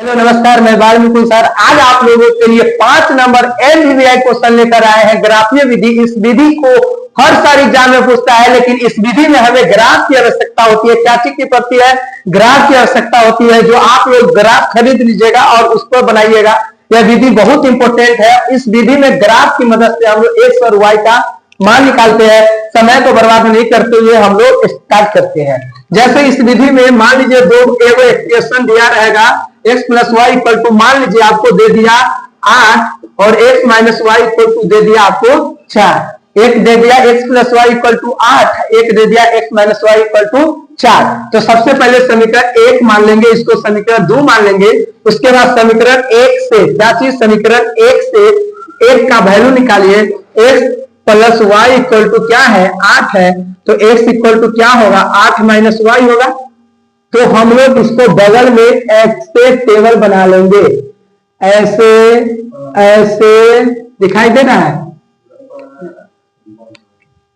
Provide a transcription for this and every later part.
Hello नमस्कार, मैं Valmiki sir. आज आप लोगों के लिए 5 नंबर एमवीआई क्वेश्चन लेकर आए हैं। ग्राफीय विधि, इस विधि को हर साल एग्जाम में पूछता है, लेकिन इस विधि में हमें ग्राफ की आवश्यकता होती है। क्या चीज की पड़ती है? ग्राफ की आवश्यकता होती है। जो आप लोग ग्राफ खरीद लीजिएगा और उस पर बनाइएगा। यह विधि बहुत इंपॉर्टेंट है। इस विधि में ग्राफ की मदद से हम लोग एक्स और वाई का मान निकालते हैं। समय को बर्बाद नहीं करते हुए हम लोग स्टार्ट करते हैं। जैसे इस विधि में मान लीजिए दो एक्सप्रेशन दिया रहेगा, x plus Y equal to, मान लीजिए आपको दे दिया 8 और x minus Y equal to दे दिया आपको 4। एक दे दिया x plus Y equal to 8, एक दे दिया x minus Y equal to 4। तो सबसे पहले समीकरण 1 मान लेंगे, इसको समीकरण 2 मान लेंगे। उसके बाद समीकरण 1 से क्या चीज, समीकरण 1 से 1 का वैल्यू निकालिए। x plus Y equal to क्या है, 8 है, तो x इक्वल टू क्या होगा, 8 माइनस वाई होगा। तो हम लोग इसको बगल में x से टेबल बना लेंगे। ऐसे ऐसे दिखाई दे रहा है।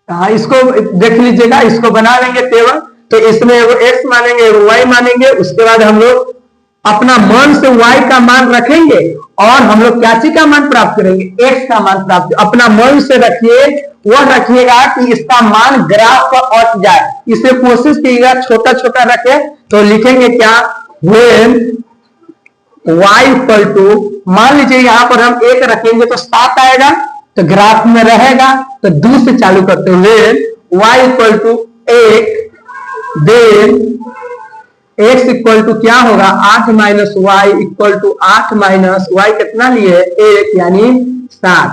हाँ, इसको देख लीजिएगा, इसको बना लेंगे टेबल। तो इसमें एगो x मानेंगे, एगो y मानेंगे। उसके बाद हम लोग अपना मन से y का मान रखेंगे और हम लोग क्या चीज का मान प्राप्त करेंगे, x का मान प्राप्त। अपना मन से रखिए, वह रखिएगा कि इसका मान ग्राफ पर अट जाए। इसे कोशिश कीजिएगा छोटा छोटा रखे। तो लिखेंगे क्या, when y इक्वल टू, मान लीजिए यहां पर हम 1 रखेंगे तो 7 आएगा, तो ग्राफ में रहेगा। तो 2 से चालू करते हैं। when y equal to 1, then x equal to क्या होगा, 8 minus Y equal to 8 minus Y कितना लिए, 1 यानी 7।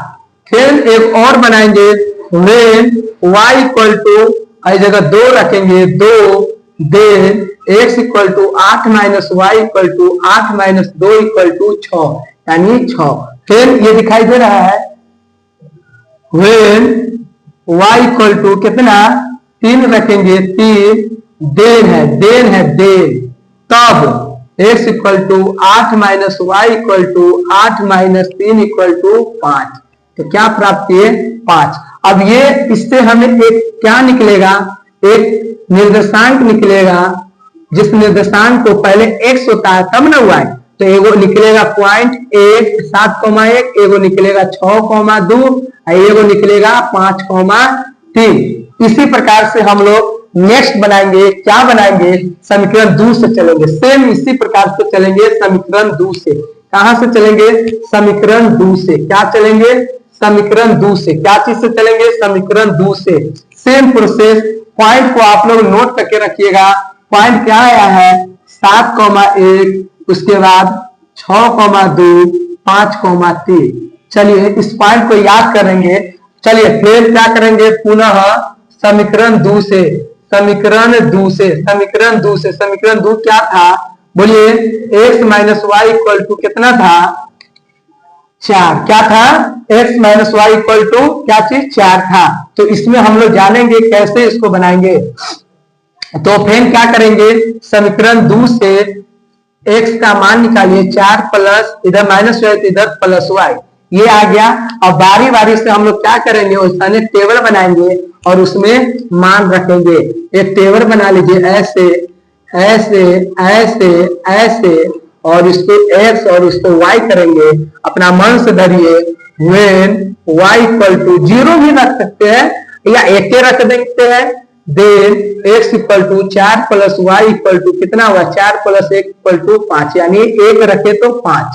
फिर एक और बनाएंगे, when y इक्वल टू, इस जगह 2 रखेंगे, 2, then x equal to 8 minus Y equal to 8 minus 2 equal to 6 यानी 6। फिर ये दिखाई दे रहा है, when y इक्वल टू कितना, 3 रखेंगे, 3, देन है देन, तब x equal to 8 minus Y equal to 8 minus 3 equal to 5। तो क्या प्राप्त किए, 5। अब ये इससे हमें एक क्या निकलेगा, एक निर्देशांक निकलेगा। जिस निर्देशांक को पहले x होता है तब ना y, तो एगो निकलेगा 0.1 7,1, एगो निकलेगा 6,2, एगो निकलेगा 5,3। इसी प्रकार से हम लोग नेक्स्ट बनाएंगे। क्या बनाएंगे, समीकरण 2 से चलेंगे। सेम इसी प्रकार से चलेंगे समीकरण 2 से। कहां से चलेंगे, समीकरण 2 से। क्या चलेंगे, समीकरण 2 से। क्या चीज से चलेंगे, समीकरण 2 से। Same process. पॉइंट को आप लोग नोट करके रखिएगा। पॉइंट क्या आया है, 7,1, उसके बाद 6,2, 5,3। चलिए इस पॉइंट को याद करेंगे। चलिए फिर क्या करेंगे, पुनः समीकरण 2 से, समीकरण 2 से, समीकरण 2 से। समीकरण 2 क्या था, बोलिए, x minus Y equal to कितना था, 4। क्या था, x minus Y equal to क्या चीज, 4 था। तो इसमें हम लोग जानेंगे कैसे इसको बनाएंगे। तो फिर क्या करेंगे, समीकरण 2 से x का मान निकालिए, 4 प्लस इधर माइनस वाई, इधर प्लस वाई, ये आ गया। अब बारी बारी से हम लोग क्या करेंगे, उसमें टेबल बनाएंगे और उसमें मान रखेंगे। एक टेबल बना लीजिए, ऐसे ऐसे ऐसे ऐसे, और इसको x और इसको y करेंगे। अपना मन से धरिए, when y इक्वल टू 0 भी रख सकते हैं या 1 रख देते हैं। Then x equal to 4 plus Y equal to कितना हुआ, 4 प्लस 1 इक्वल टू 5, यानी 1 रखे तो 5।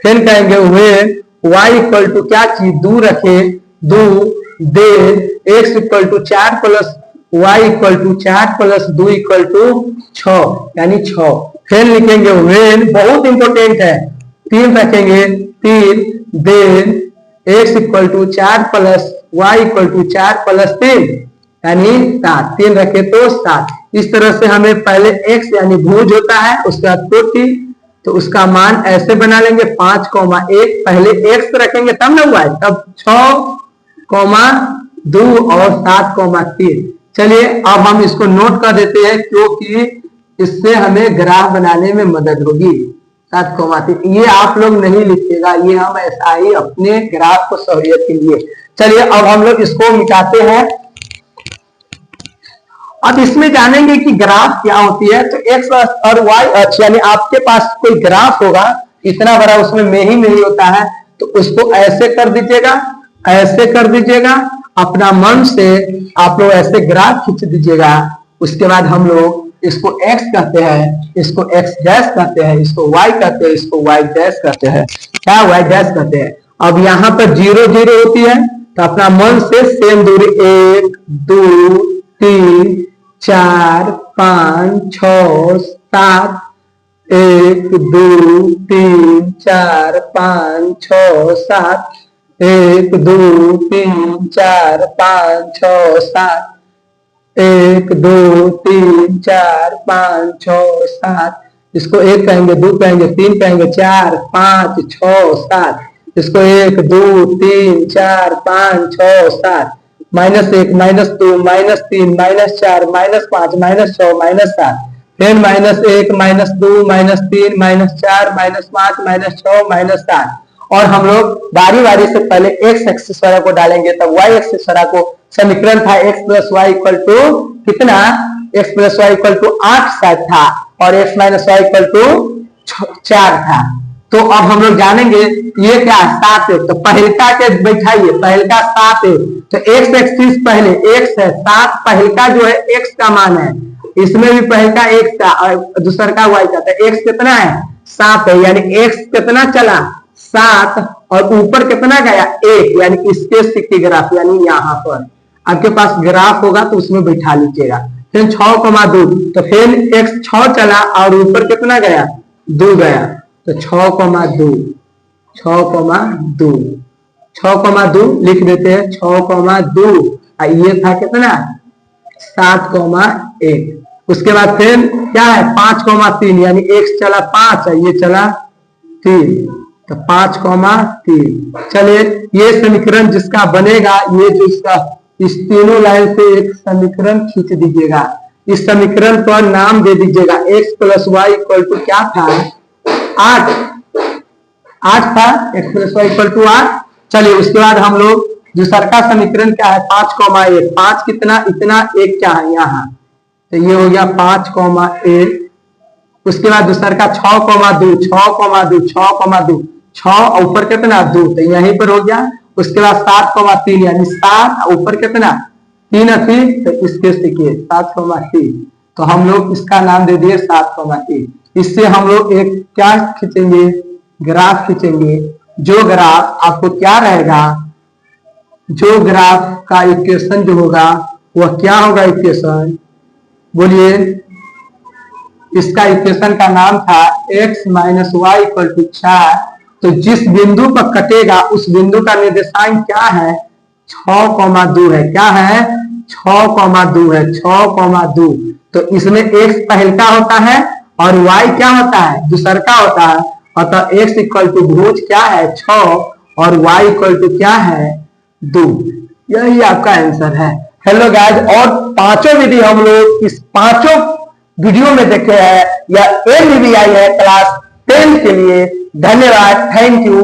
फिर कहेंगे when y इक्वल टू क्या चीज, 2 रखे, 2, then x equal to 4 plus Y equal to 4 plus 2 equal to 6 यानी 6। फिर लिखेंगे when, बहुत इंपॉर्टेंट है, 3 रखेंगे, 3, then x equal to 4 plus Y equal to 4 plus 3 यानी 7। 3 रखे तो 7। इस तरह से हमें पहले x यानी भुज होता है, उसके बाद कोटि, तो उसका मान ऐसे बना लेंगे, 5,1, पहले x रखेंगे तब ना हुआ है, तब 6,2 और 7,3। चलिए अब हम इसको नोट कर देते हैं, क्योंकि इससे हमें ग्राफ बनाने में मदद होगी। 7,3 ये आप लोग नहीं लिखिएगा, ये हम ऐसा ही अपने ग्राफ को सहूलियत के लिए। चलिए अब हम लोग इसको मिटाते हैं। अब इसमें जानेंगे कि ग्राफ क्या होती है। तो एक्स और वाई अक्ष, यानी आपके पास कोई ग्राफ होगा इतना बड़ा उसमें में ही होता है, तो उसको ऐसे कर दीजिएगा, ऐसे कर दीजिएगा, अपना मन से आप लोग ऐसे ग्राफ खींच दीजिएगा। उसके बाद हम लोग इसको x कहते हैं, इसको x डैश कहते हैं, इसको y कहते हैं, इसको y डैश कहते हैं, क्या y डैश कहते हैं। अब यहाँ पर 0 0 होती है, तो अपना मन से सेम दूरी 1 2 3 4 5 6 7 1 2 3 4 5 6 7 1 2 3 4 5 6 7 1 2 3 4 5 6 7, इसको 1 कहेंगे, 2 कहेंगे, 3 कहेंगे, 4 5 6 7, इसको 1 2 3 4 5 6 7, -1 -2 -3 -4 -5 -6 -7, फिर -1 -2 -3 -4 -5 -6 -7। और हम लोग बारी बारी से पहले एक्स एक्सिस वाला को डालेंगे, तब वाई एक्सिस वाला को समीकरण था x plus Y equal to कितना, x plus Y equal to 8 शायद था, और x minus Y equal to 4 था। तो अब हम लोग जानेंगे ये क्या है, 7 है, तो पहलका के बैठाइए, पहलका 7 है, तो x एक्सिस पहले x है, 7 पहलका जो है x का मान है, इसमें भी पहलका x था और दूसरा का y था, तो x कितना है 7 है, यानी x कितना चला 7, और ऊपर कितना गया 1, यानी इसके सिक्की ग्राफ, यानी यहाँ पर आपके पास ग्राफ होगा तो उसमें बैठा लीजिएगा। फिर 6,2, तो फिर x 6 चला और ऊपर कितना गया 2 गया, तो 6,2 6,2 6,2 लिख देते हैं, 6,2, ये था कितना 7,1। उसके बाद फिर क्या है 5,3, यानी x चला 5 है, ये चला 3, तो 5,3। चलिए ये समीकरण जिसका बनेगा, ये जो इसका इस तीनों लाइन से एक समीकरण खींच दीजिएगा, इस समीकरण पर नाम दे दीजिएगा x plus Y equal to क्या था 8 था, x plus Y equal to 8। चलिए उसके बाद हम लोग दूसरा का समीकरण क्या है 5,1, 5 कितना इतना 1 क्या है यहाँ, तो ये हो गया 5,1। उसके बाद दूसरा का 6,2 6,2 6,2 6 ऊपर कितना 2, तो यहीं पर हो गया। उसके बाद 7,3, यानी 7 ऊपर कितना 3 थी, तो इसके सीखिए 7,3, तो हम लोग इसका नाम दे दिए 7,3। इससे हम लोग एक क्या खींचेंगे ग्राफ खींचेंगे, जो ग्राफ आपको क्या रहेगा, जो ग्राफ का इक्वेशन जो होगा वह क्या होगा, इक्वेशन बोलिए। इसका इक्वेशन का नाम था x minus Y equal to 4, तो जिस बिंदु पर कटेगा उस बिंदु का निर्देशांक क्या है 6,2 है, क्या है 6,2 है, 6,2। तो इसमें x पहलका होता है और y क्या होता है दूसरका होता है, अतः x इक्वल टू भुज क्या है 6 और y इक्वल टू क्या है 2, यही आपका आंसर है। हेलो गाइस, और पांचों विधि हम लोग इस पांचों वीडियो में देखे हैं या NVVI है क्लास 10 के लिए। धन्यवाद, थैंक यू।